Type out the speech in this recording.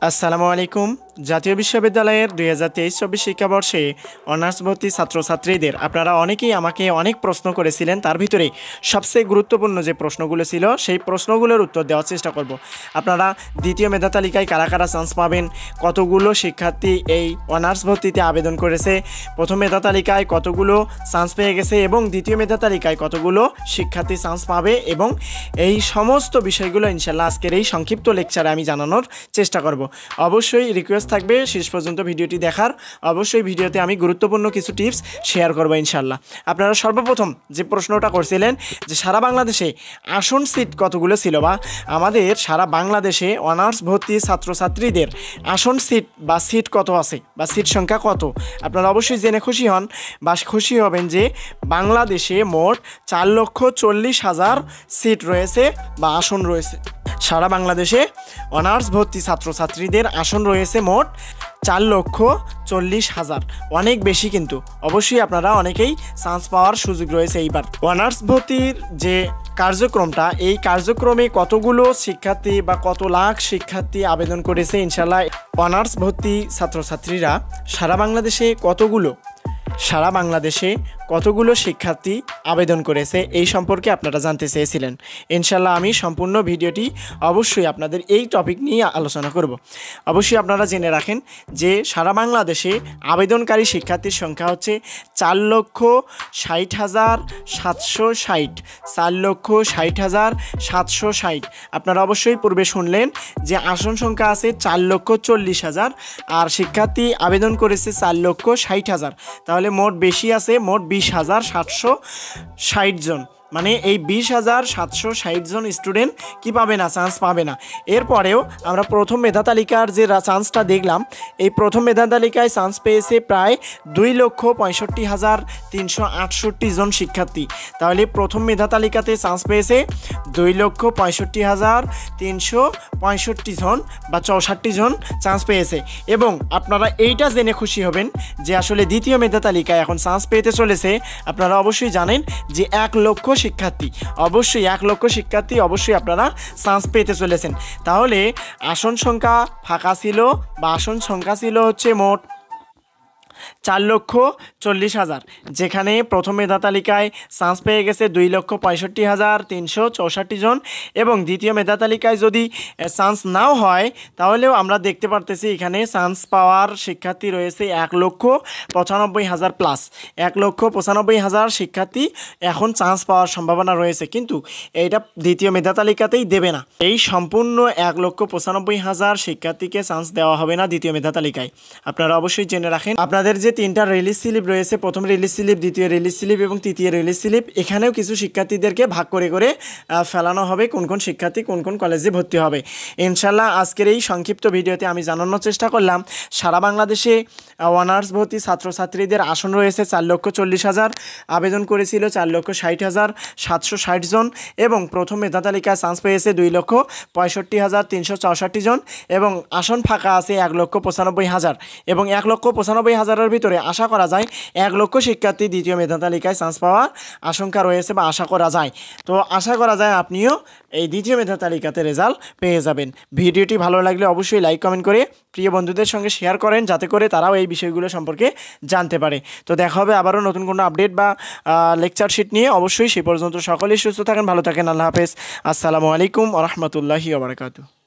আসসালামু আলাইকুম। জাতীয় বিশ্ববিদ্যালয়ের 2023-24 শিক্ষাবর্ষে অনার্স ভর্তি ছাত্রছাত্রীদের আপনারা অনেকেই আমাকে অনেক প্রশ্ন করেছিলেন। তার ভিতরে সবচেয়ে গুরুত্বপূর্ণ যে প্রশ্নগুলো ছিল সেই প্রশ্নগুলোর উত্তর দেওয়ার চেষ্টা করব। আপনারা দ্বিতীয় মেধা তালিকায় কারা কারা চান্স পাবেন, কতগুলো শিক্ষার্থী এই অনার্স ভর্তিতে আবেদন করেছে, প্রথম মেধা তালিকায় কতগুলো চান্স পেয়ে গেছে এবং দ্বিতীয় মেধা তালিকায় কতগুলো শিক্ষার্থী চান্স পাবে, এবং এই সমস্ত বিষয়গুলো ইনশাল্লাহ আজকের এই সংক্ষিপ্ত লেকচারে আমি জানানোর চেষ্টা করব। অবশ্যই রিকোয়েস্ট থাকবে শেষ পর্যন্ত ভিডিওটি দেখার। অবশ্যই ভিডিওতে আমি গুরুত্বপূর্ণ কিছু টিপস শেয়ার করবো ইনশাল্লাহ। আপনারা সর্বপ্রথম যে প্রশ্নটা করছিলেন যে সারা বাংলাদেশে আসন সিট কতগুলো ছিল, বা আমাদের সারা বাংলাদেশে অনার্স ভর্তি ছাত্রছাত্রীদের আসন সিট বা সিট কত আছে বা সিট সংখ্যা কত, আপনারা অবশ্যই জেনে খুশি হন বা খুশি হবেন যে বাংলাদেশে মোট 4,40,000 সিট রয়েছে বা আসন রয়েছে। সারা বাংলাদেশে অনার্স ভর্তি ছাত্রছাত্রীদের আসন রয়েছে মোট 4,40,000, অনেক বেশি। কিন্তু অবশ্যই আপনারা অনেকেই চান্স পাওয়ার সুযোগ রয়েছে এইবার। অনার্স ভর্তির যে কার্যক্রমটা, এই কার্যক্রমে কতগুলো শিক্ষার্থী বা কত লাখ শিক্ষার্থী আবেদন করেছে ইনশাল্লাহ অনার্স ভর্তি ছাত্রছাত্রীরা সারা বাংলাদেশে কতগুলো শিক্ষার্থী আবেদন করেছে এই সম্পর্কে আপনারা জানতে চেয়েছিলেন। ইনশাল্লাহ আমি সম্পূর্ণ ভিডিওটি অবশ্যই আপনাদের এই টপিক নিয়ে আলোচনা করব। অবশ্যই আপনারা জেনে রাখেন যে সারা বাংলাদেশে আবেদনকারী শিক্ষার্থীর সংখ্যা হচ্ছে 4,60,760, 4,60,760। আপনারা অবশ্যই পূর্বে শুনলেন যে আসন সংখ্যা আছে 4,40,000 আর শিক্ষার্থী আবেদন করেছে 4,60,000, তাহলে মোট বেশি আছে, মোট 20,760 জন। মানে এই 20,760 জন স্টুডেন্ট কি পাবে না, চান্স পাবে না। এরপরেও আমরা প্রথম মেধা তালিকার যে চান্সটা দেখলাম, এই প্রথম মেধা তালিকায় চান্স পেয়েছে প্রায় 2,65,368 জন শিক্ষার্থী। তাহলে প্রথম মেধা তালিকাতে চান্স পেয়েছে 2,65,365 জন বা 64 জন চান্স পেয়েছে। এবং আপনারা এইটা জেনে খুশি হবেন যে আসলে দ্বিতীয় মেধা তালিকায় এখন চান্স পেতে চলেছে। আপনারা অবশ্যই জানেন যে 1 লক্ষ শিক্ষার্থী, অবশ্যই 1 লক্ষ শিক্ষার্থী অবশ্যই আপনারা চান্স পেতে চলেছেন। তাহলে আসন সংখ্যা ফাঁকা ছিল বা আসন সংখ্যা ছিল হচ্ছে মোট 4,40,000, যেখানে প্রথম মেধা তালিকায় চান্স পেয়ে গেছে 2,65,364 জন, এবং দ্বিতীয় মেধা তালিকায় যদি চান্স নাও হয় তাহলেও আমরা দেখতে পারতেছি এখানে চান্স পাওয়ার শিক্ষার্থী রয়েছে 1,95,000 প্লাস, 1,95,000 শিক্ষার্থী এখন চান্স পাওয়ার সম্ভাবনা রয়েছে। কিন্তু এইটা দ্বিতীয় মেধা তালিকাতেই দেবে না, এই সম্পূর্ণ 1,95,000 শিক্ষার্থীকে চান্স দেওয়া হবে না দ্বিতীয় মেধা তালিকায়। আপনারা অবশ্যই জেনে রাখেন আপনাদের যে 3টা রিলিজ স্লিপ রয়েছে, প্রথম রিলিজ স্লিপ, দ্বিতীয় রিলিজ স্লিপ এবং তৃতীয় রিলিজ স্লিপ, এখানেও কিছু শিক্ষার্থীদেরকে ভাগ করে ফেলানো হবে কোন কোন শিক্ষার্থী কোন কোন কলেজে ভর্তি হবে। ইনশাল্লাহ আজকের এই সংক্ষিপ্ত ভিডিওতে আমি জানানোর চেষ্টা করলাম সারা বাংলাদেশে অনার্স ভর্তি ছাত্রছাত্রীদের আসন রয়েছে 4,40,000, আবেদন করেছিল 4,60,760 জন, এবং প্রথম মেধা তালিকায় চান্স পেয়েছে 2,65,364 জন, এবং আসন ফাঁকা আছে 1,95,000, এবং 1,95,000 ভিতরে আশা করা যায় 1 লক্ষ শিক্ষার্থী দ্বিতীয় মেধা তালিকায় চান্স পাওয়ার আশঙ্কা রয়েছে বা আশা করা যায়। তো আশা করা যায় আপনিও এই দ্বিতীয় মেধা তালিকাতে রেজাল্ট পেয়ে যাবেন। ভিডিওটি ভালো লাগলে অবশ্যই লাইক কমেন্ট করে প্রিয় বন্ধুদের সঙ্গে শেয়ার করেন, যাতে করে তারাও এই বিষয়গুলো সম্পর্কে জানতে পারে। তো দেখা হবে আবারও নতুন কোনো আপডেট বা লেকচার শিট নিয়ে। অবশ্যই সে পর্যন্ত সকলেই সুস্থ থাকেন, ভালো থাকেন। আল্লাহ হাফেজ। আসসালামু আলাইকুম ওয়া রাহমাতুল্লাহি ওয়া বারাকাতুহু।